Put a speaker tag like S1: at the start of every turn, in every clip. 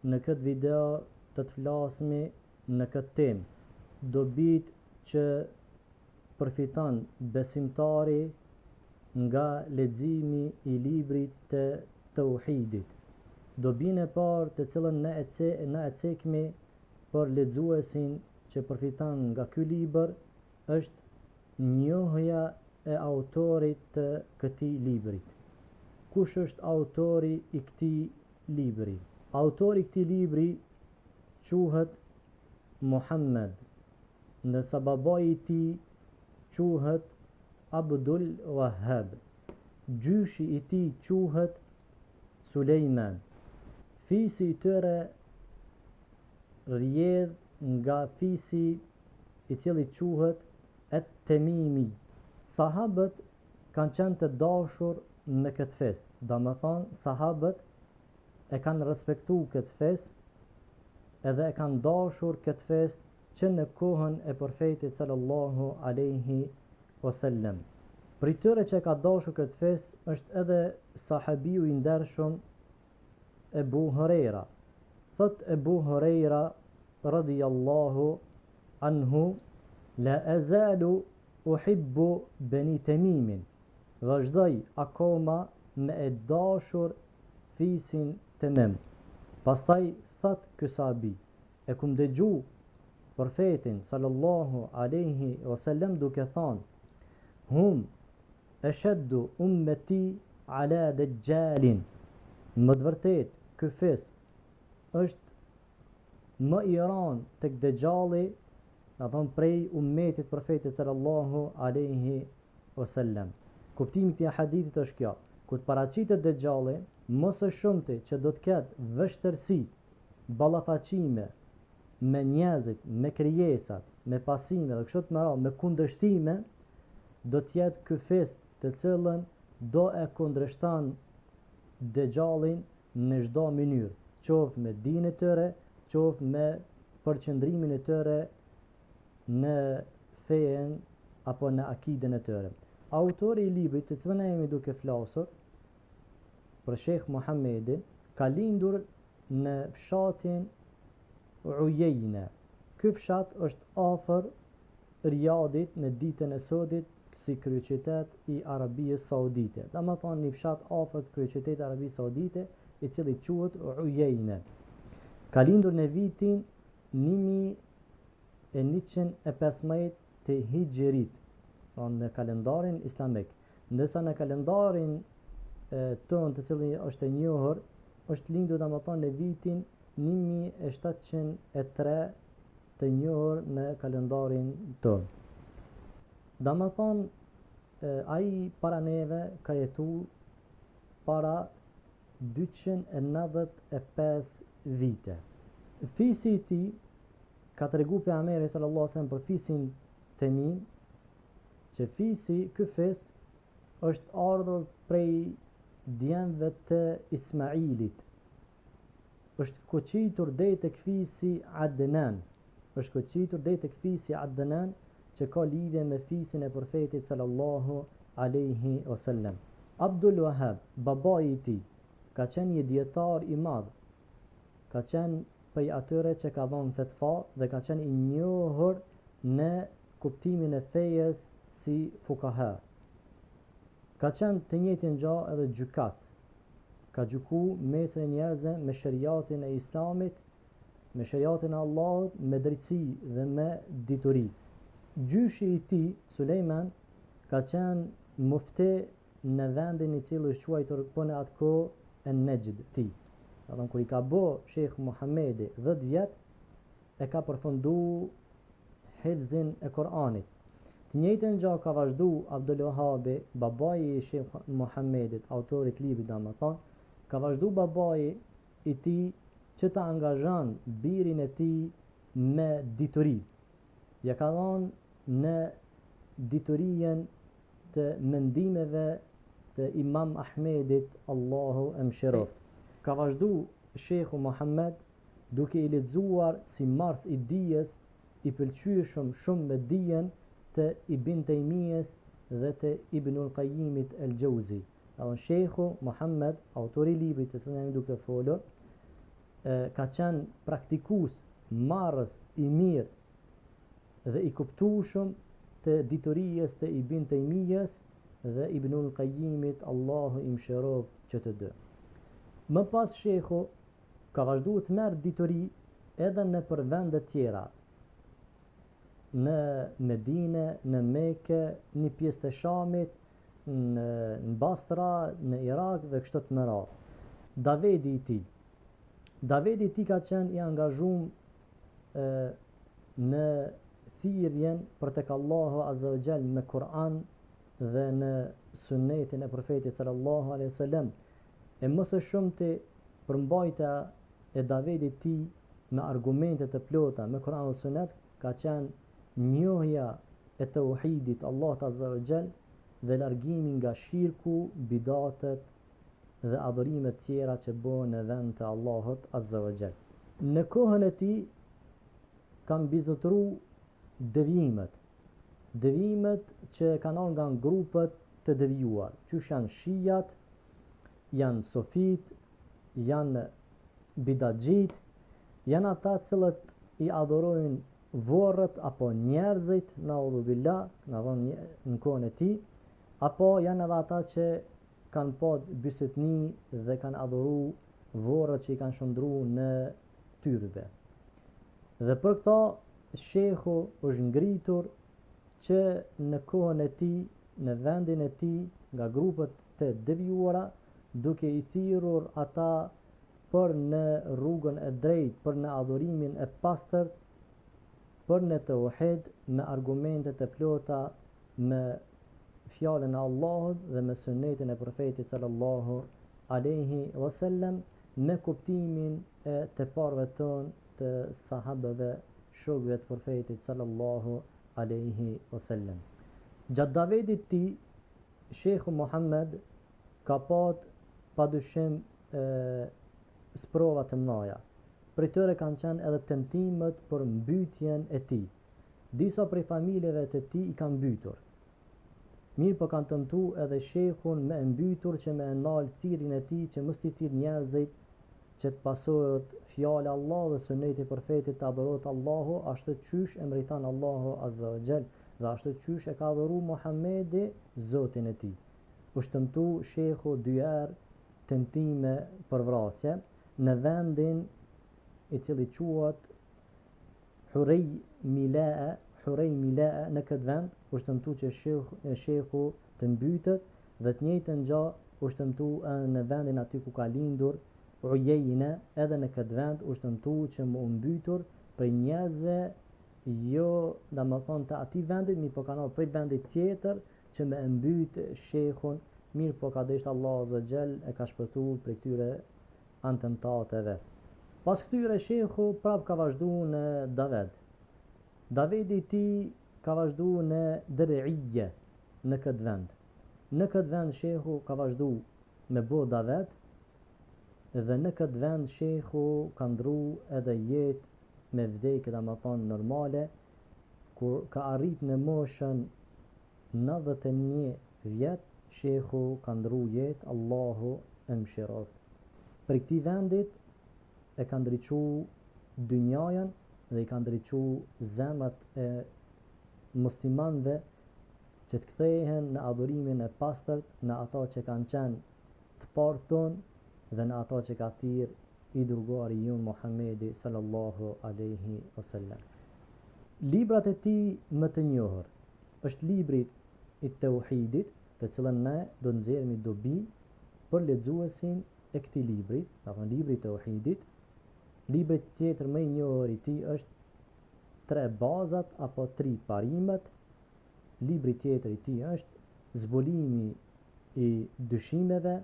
S1: në këtë video të flasmi në këtë temë, dobit që përfiton besimtari nga leximi i librit të tauhidit. Dobinë e parë të cilën na e cekmi për lexuesin që përfiton nga ky libër është njohja e autorit të këtij libri. Kush është autori i këtij libri? Autori i këtij libri quhet Muhammed, ndërsa babai i tij quhet Abdul Wahhab. Gjyshi i tij quhet Sulejman. Fisi i tyre rrjedh nga fisi i cili quhet At-Tamimi. Sahabët kanë qenë të dashur me këtë fes, domethënë sahabët e kanë respektuar këtë fes edhe e kanë dashur këtë fes që në kohën e profetit sallallahu alaihi wasallam. Për tyre që ka dashur këtë fes është edhe sahabiu i ndershëm Ebu Huraira. Thot Ebu Huraira radiyallahu anhu: la azalu uhibbu bani Tamimin. Vazhdoj akoma me e dashur fisin Tamim. Pastaj thot ky sahabi: e kum dëgju profetin sallallahu alaihi wasallam duke thënë: hum ashaddu ummati ala dajjalin. Më të vërtet ky fes është më i rënd tek Dejjalli, domethënë prej ummetit profetit sallallahu alaihi wasallam. Kuptimi i këtij hadithit është kjo: kur të paraqitet Dejjalli, mos e shumti që do të ketë vështirësi, ballafaqime me njerëzit, me krijesat, me pasime dhe kështu me radhë, me kundërshtime, do të jetë ky fes të cilën do e kundërshton Dejjallin në çdo mënyrë, qoftë me dinën e tyre, qoftë me përqendrimin e tyre në fejen apo në akiden e tyre. Autori i librit të cilën jemi duke flasur për Sheikh Muhammedin ka lindur në fshatin Ujejna. Ky fshat është afër Riyadit në ditën e sodit si kryeqytet i Arabisë Saudite. Domethënë një fshat afër kryeqytetit të Arabisë Saudite i cili quhet Ujejna. Ka lindur në vitin 1115 të Hijrit, në kalendarin islamik, ndërsa në kalendarin ton të cilin është e njohur, është lindur domethënë në vitin 1703 të njohur në kalendarin ton. Domethënë ai para neve ka jetu para 295 vite. Fisi i tij ka tregu pejgamberi sallallahu alaihi wasallam për fisin Tamim, që ky fis është ardhur prej djemve të Ismailit. Është koqitur deri tek fisi Adnan. Është koqitur deri tek fisi Adnan, që ka lidhje me fisin e profetit sallallahu alaihi wasallam. Abdul Wahhab, babai i tij, ka qenë një dietar i madh. Ka qenë prej atyre që ka dhënë fetva dhe ka qenë i njohur në kuptimin e fejes si fukaha. Ka qenë të njëjtin gjë edhe gjykat. Ka gjyku mesin e njerëzve me shariatin e Islamit, me shariatin e Allahut, me drejtësi dhe me dituri. Gjyshi i tij, Sulejman, ka qenë mufti në vendin i cili është quajtur po në atë kohë e Nejd ti. Domethënë kur i ka bë Sheikh Muhammedi 10 vjet, e ka përfunduar hifzin e Kur'anit. Të njëjtën gjë ka vazhduar Abdul Wahhabi, babai i Sheikh Muhammedit, autorit librit domethënë, ka vazhduar babai i tij që ta angazhon birin e tij me dituri. Ja ka dhënë në diturinë të mendimeve të Imam Ahmedit, Allahu e mëshiroft. Ka vazhduar Sheikhu Muhammed duke i lexuar si mars i dijes, i pëlqyeshëm shumë me dijen të Ibn Taymijes dhe të Ibnul Qayyimit el-Jauzi. Sheikhu Muhammed, autori i librit të cilin jemi duke folur, ka qenë praktikues marrës i mirë dhe i kuptueshëm të diturijës të Ibn Taymijës dhe Ibnul Qayyimit, Allahu i mëshiroft që të dy. Më pas shekhu ka vazhduar të merr dituri edhe në për vende tjera, në Medinë, në Mekë, një pjesë të Shamit, në Basra, në Irak dhe kështu të mëra. Davedi i tij ka qenë i angazhuar në thirrjen për tek Allahu Azza wa Jall me Kur'an dhe në sunnetin e profetit sallallahu alaihi wasallam. E më së shumti përmbajtja e Davedit ti me argumente të plota me Kur'an dhe Sunet ka qenë njohja e tauhidit Allahut Azza wa Jall dhe largimi nga shirku, bidatet dhe adhurimet tjera që bëhen në vend të Allahut Azza wa Jall. Në kohën e tij kanë bizotruar devijimet që kanë ardhur nga grupet të devijuar, qysh janë shijat, janë sofit, janë bidaxhit, janë ata cilët i adhurojnë vorrët apo njerëzit, naudhu billah, në kohën e tij, apo janë edhe ata që kanë pa bysetni dhe kanë adhuru vorrët që i kanë shndruar në tyrbe. Dhe për këta shehu është ngritur që në kohën e tij, në vendin e tij, nga grupet të devijuara, duke i thirrur ata për në rrugën e drejtë, për në adhurimin e pastërt, për në tauhid, me argumente të plota, me fjalën e Allahut dhe me sunetin e profetit sallallahu alaihi wasallam, me kuptimin e të parëve tonë të sahabëve, shokëve të profetit sallallahu alaihi wasallam. Gjatë Davedit ti, Shekhu Muhammed ka pat padyshim sprova të mëdha. Për tyre kanë qenë edhe tentimet për mbytjen e tij. Disa prej familjeve të tij i kanë mbytur. Mirë po kanë tentuar edhe shehun me mbytur që me ndal thirrjen e tij që mos i thirr njerëzit që të pasohet fjala e Allahut dhe suneti i profetit të adhurohet Allahu ashtu qysh e meriton Allahu Azza wa Jall dhe ashtu qysh e ka adhuru Muhamedi Zotin e tij. U shtemtu shehu dy herë tentime për vrasje në vendin i cili quhet Hurej Milaa në këtë vend. U shtemtu që shehu të mbytet dhe të njëjtën gjë u shtemtu në vendin aty ku ka lindur Ujejne, edhe në këtë vend u shtemtu që më mbytur për njerëzve jo domethënë të atij vendit, mirë po kanë prej vendit tjetër që me mbyt shehun, mirë po ka deshtë Allahu Azza wa Jall e ka shpëtuar prej këtyre atentateve. Pas këtyre shehu prap ka vazhduar në Daved. Davedi i tij ka vazhduar në Dir'ije në këtë vend. Në këtë vend shehu ka vazhduar me bo Daved dhe në këtë vend shehu ka ndru edhe jetë me vdekje domethënë normale, kur ka arrit në moshën 91 vjet, shehu ka ndru jetë, Allahu e mëshiroft. Për këtij vendit e ka ndriçu dynjajën dhe i ka ndriçu zemrat e muslimanëve që të kthehen në adhurimin e pastërt, në ata që kanë qenë të parë tonë dhe në ata që ka thirr i dërguari jon Muhamedi sallallahu alaihi wasallam. Librat e tij më të njohur është libri i Tauhidit, të cilën ne do nxjerremi dobi për lexuesin e këtij libri, domethënë libri i Tauhidit. Libri tjetër më i njohur i tij është Tre bazat apo Tri parimet. Libri tjetër i tij është Zbulimi i dyshimeve.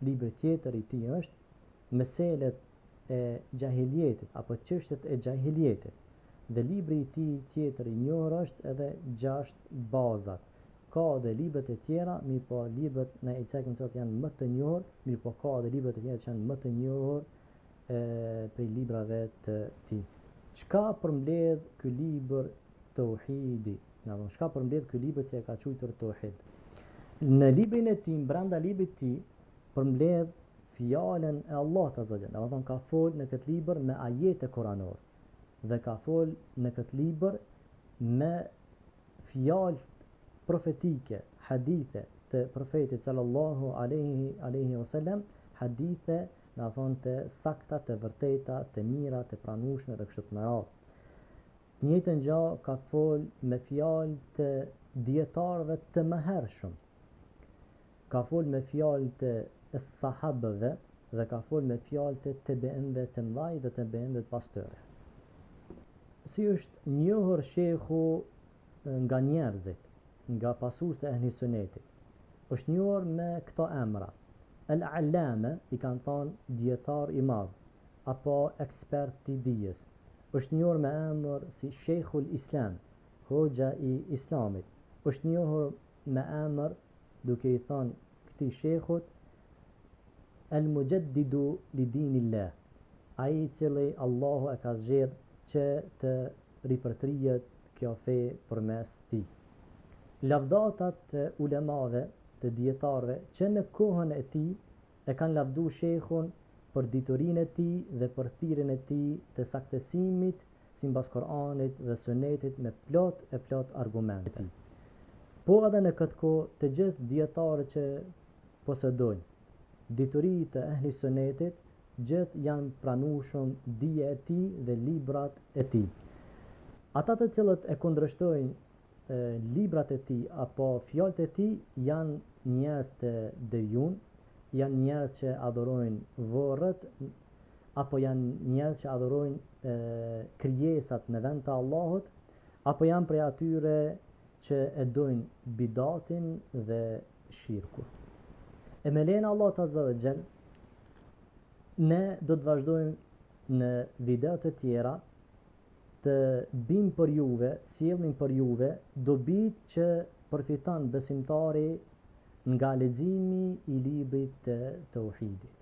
S1: Libri tjetër i tij është Meselet e Gjahiljetit apo Çështjet e Gjahiljetit. Dhe libri i tij tjetër i njohur është edhe 6 bazat. Ka dhe libret e tjera, mirë po libret në i cekën që janë më të njohur, mirë po ka dhe libret e tjera që janë më të njohur për librave të tij. Çka përmbledh ky libër Tauhidi? Çka përmbledh ky libër që e ka quajtur Tauhid? Në librin e tij, brenda librit të tij, përmbledh fjalën e Allahut azza wa jalla. Domethënë ka fol në këtë libër me ajete kuranore dhe ka fol në këtë libër me fjalë profetike, hadithe të profetit sallallahu alaihi wasallam, hadithe na thonë të sakta, të vërteta, të mira, të pranueshme dhe kështu me radhë. Të njëjtën gjë ka fol me fjalë të dietarëve të mëhershëm. Ka fol me fjalë të sahabëve dhe ka fol me fjalë të tabiinëve të mëdhej dhe tabiinëve të pastore. Si është njohur shehu nga njerëzit, nga pasuesit e ehli sunetit, është njohur me këto emra. Al-Allame i kanë thonë dietar i madh apo ekspert i dijes. Është njohur me emër si Sheikhul Islam, hoxha i Islamit. Është njohur me emër duke i thonë këtij shehut Al-Mujaddidu li dinillah, ai i cili Allahu e ka zgjedhur që të ripërtrihet kjo fe përmes tij. Lavdatat të ulemave, të dietarëve që në kohën e tij e kanë lavdu shehun për diturinë e tij dhe për thirrjen e tij të saktësimit sipas Kur'anit dhe Sunetit me plot argumente. Po edhe në këtë kohë të gjithë dietarët që posedojnë dituri të ehli sunetit, gjithë janë pranueshëm dija e tij dhe librat e tij. Ata të cilët e kundërshtojnë librat e tij apo fjalët e tij janë njerëz të devijun, janë njerëz që adhurojnë varret apo janë njerëz që adhurojnë krijesat në vend të Allahut, apo janë prej atyre që e dojnë bidatin dhe shirku. E me lejnë Allah azza wa jall, ne do të vazhdojmë në video të tjera të bim për juve, sjellnim për juve dobit që përfiton besimtari nga leximi i librit të tauhidit.